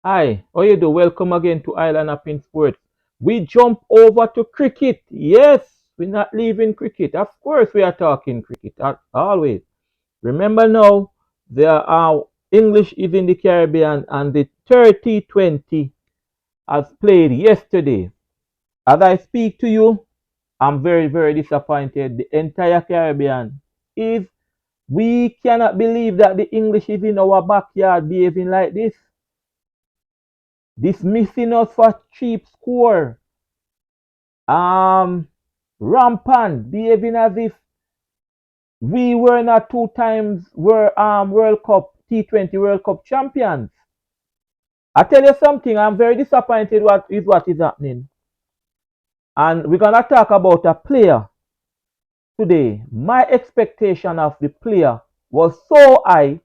Hi, how you do? Welcome again to Island Up in Sports. We jump over to cricket. Yes, we're not leaving cricket. Of course, we are talking cricket always. Remember now, there are English is in the Caribbean, and the 30-20 has played yesterday. As I speak to you, I'm very, very disappointed. The entire Caribbean is. We cannot believe that the English is in our backyard behaving like this. Dismissing us for cheap score. Um, Rampant, behaving as if we were not two times World Cup T20 World Cup champions. I tell you something, I'm very disappointed what is happening. And we're gonna talk about a player today. My expectation of the player was so high,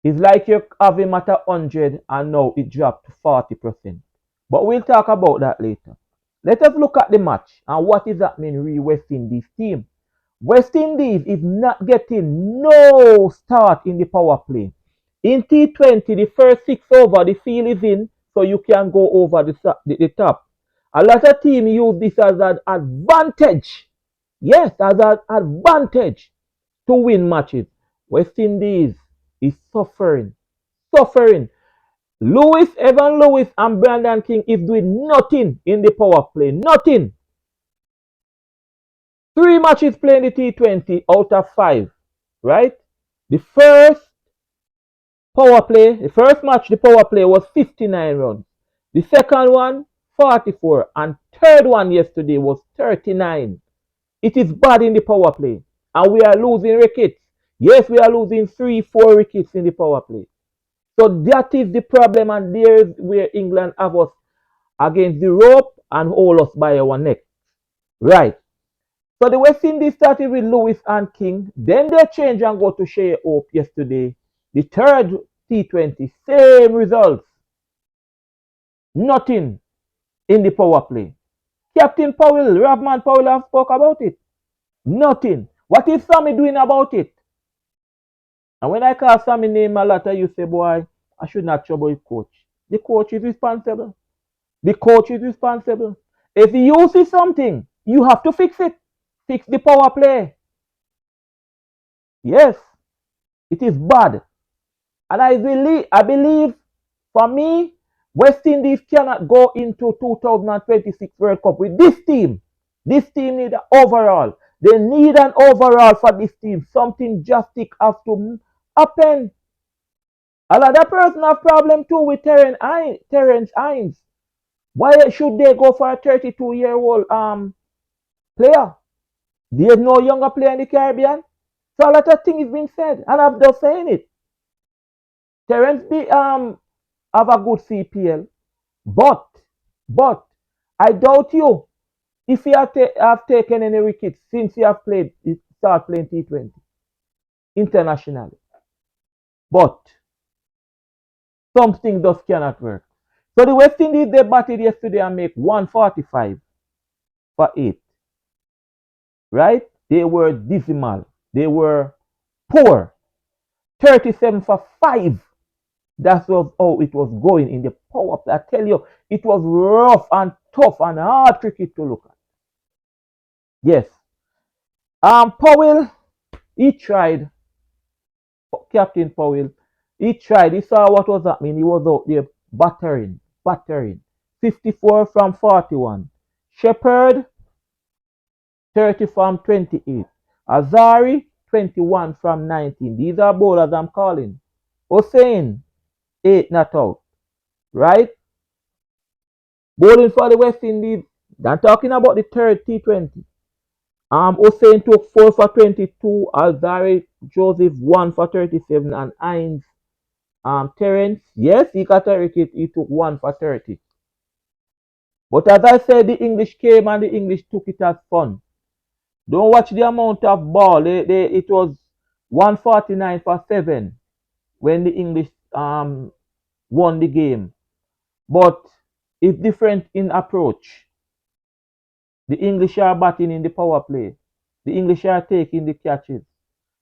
it's like you have him at 100 and now it dropped to 40%. But we'll talk about that later. Let us look at the match and what is happening with West Indies team. West Indies is not getting no start in the power play. In T20, the first 6 over, the field is in, so you can go over the top. A lot of teams use this as an advantage. Yes, as an advantage to win matches. West Indies is suffering. Evan Lewis and Brandon King is doing nothing in the power play. Nothing. 3 matches playing the T20 out of 5. Right? The first match, the power play was 59 runs. The second one, 44. And third one yesterday was 39. It is bad in the power play. And we are losing wickets. Yes, we are losing 3-4 wickets in the power play. So that is the problem, and there's where England have us against the rope and hold us by our neck. Right. So the West Indies started with Lewis and King. Then they changed and go to Shea Hope yesterday. The third T20, same results. Nothing in the power play. Captain Powell, Ravman Powell have spoke about it. Nothing. What is Sammy doing about it? And when I call Sammy name a lot, you say, boy, I should not trouble the coach. The coach is responsible. The coach is responsible. If you see something, you have to fix it. Fix the power play. Yes, it is bad. And I believe for me, West Indies cannot go into 2026 World Cup with this team. This team need an overall. They need an overall for this team. Something drastic has to happen. Another person have problem too with Terrence Hines. Why should they go for a 32-year-old player? There's no younger player in the Caribbean. So a lot of things is being said, and I'm just saying it. Terrence have a good CPL, but I doubt you if he have taken any wickets since he have start playing T20 internationally. But something just cannot work. So the West Indies, they batted yesterday and make 145 for 8. Right? They were dismal. They were poor. 37 for 5. That was how it was going in the power play. I tell you, it was rough and tough and hard cricket to look at. Yes. Powell, he tried. Captain Powell, he tried. He saw what was happening. He was out there battering. 54 from 41. Shepherd, 30 from 28. Azari, 21 from 19. These are bowlers I'm calling. Hussain, 8 not out. Right? Bowling for the West Indies. I'm talking about the third T20. Hussain took 4 for 22. Azari Joseph 1 for 37. And Hines Terence, yes, he got a wicket. He took 1 for 30. But as I said, the English came and the English took it as fun. Don't watch the amount of ball. It was 149 for 7 when the English won the game. But it's different in approach. The English are batting in the power play. The English are taking the catches.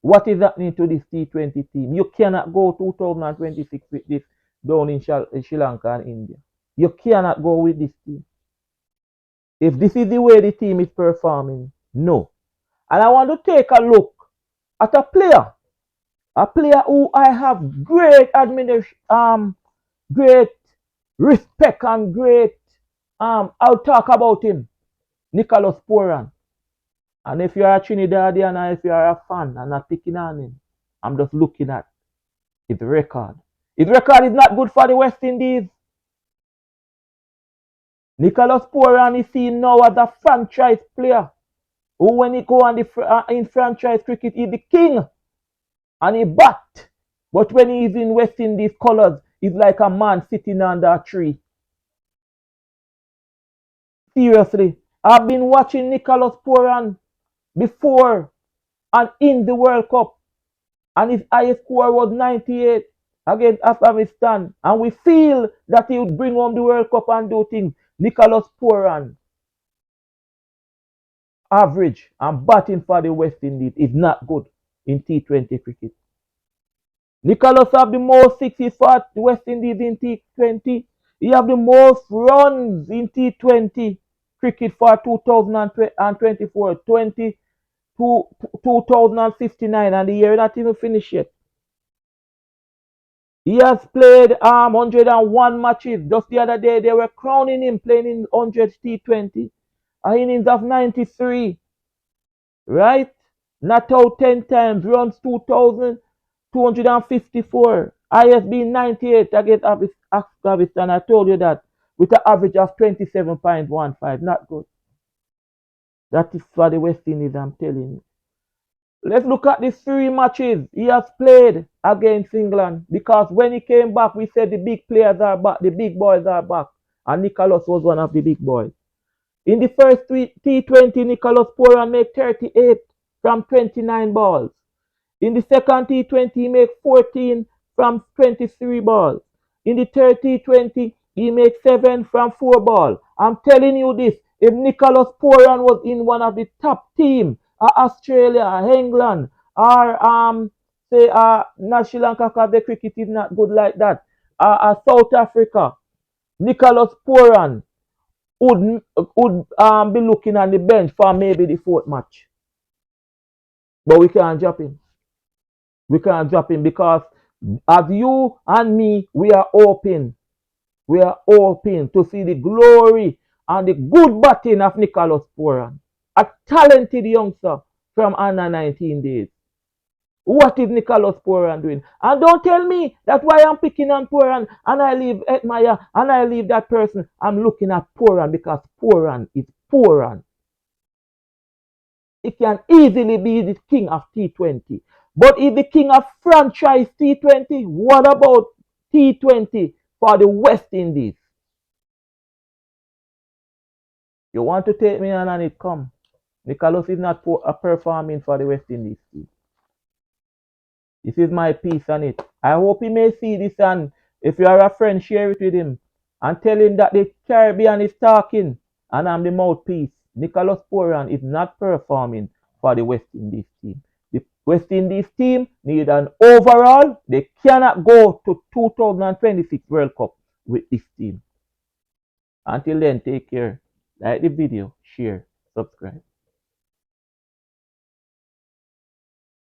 What is happening to this T20 team? You cannot go 2026 with this down in Sri Lanka and India. You cannot go with this team. If this is the way the team is performing, no. And I want to take a look at a player who I have great admiration, great respect and great, I'll talk about him, Nicholas Pooran. And if you are a Trinidadian and if you are a fan, I'm not picking on him. I'm just looking at his record. His record is not good for the West Indies. Nicholas Pooran is seen now as a franchise player who, when he go on in franchise cricket, he's the king and he bat. But when he is in West Indies colours, he's like a man sitting under a tree. Seriously, I've been watching Nicholas Pooran before and in the World Cup, and his highest score was 98 against Afghanistan, and we feel that he would bring home the World Cup and do things. Nicholas Pooran, average and batting for the West Indies is not good in T20 cricket. Nicholas have the most sixes for the West Indies in T20. He have the most runs in T20 cricket for 2024, 2059, and the year not even finished yet. He has played 101 matches. Just the other day, they were crowning him playing in 100 T20. An innings of 93. Right? Not out 10 times. Runs 2,254. ISB 98 against Afghanistan. I told you that. With an average of 27.15. Not good. That is for the West Indies, I'm telling you. Let's look at the 3 matches he has played against England. Because when he came back, we said the big players are back, the big boys are back. And Nicholas was one of the big boys. In the first T20, Nicholas Pooran made 38 from 29 balls. In the second T20, he made 14 from 23 balls. In the third T20, he made 7 from 4 balls. I'm telling you this, if Nicholas Pooran was in one of the top teams, Australia, England, or say Sri Lanka, because the cricket is not good like that, South Africa, Nicholas Pooran would be looking on the bench for maybe the 4th match. But we can't drop him. We can't drop him because as you and me, we are open. We are open to see the glory and the good batting of Nicholas Pooran. A talented youngster from under 19 days. What is Nicholas Pooran doing? And don't tell me that why I'm picking on Pooran and I leave Edmire and I leave that person. I'm looking at Pooran because Pooran is Pooran. He can easily be the king of T20. But is the king of franchise T20? What about T20 for the West Indies? You want to take me on and it come. Nicholas is not performing for the West Indies team. This is my piece on it. I hope he may see this, and if you are a friend, share it with him and tell him that the Caribbean is talking and I'm the mouthpiece. Nicholas Pooran is not performing for the West Indies team. The West Indies team need an overall. They cannot go to 2026 World Cup with this team. Until then, take care. Like the video, share, subscribe.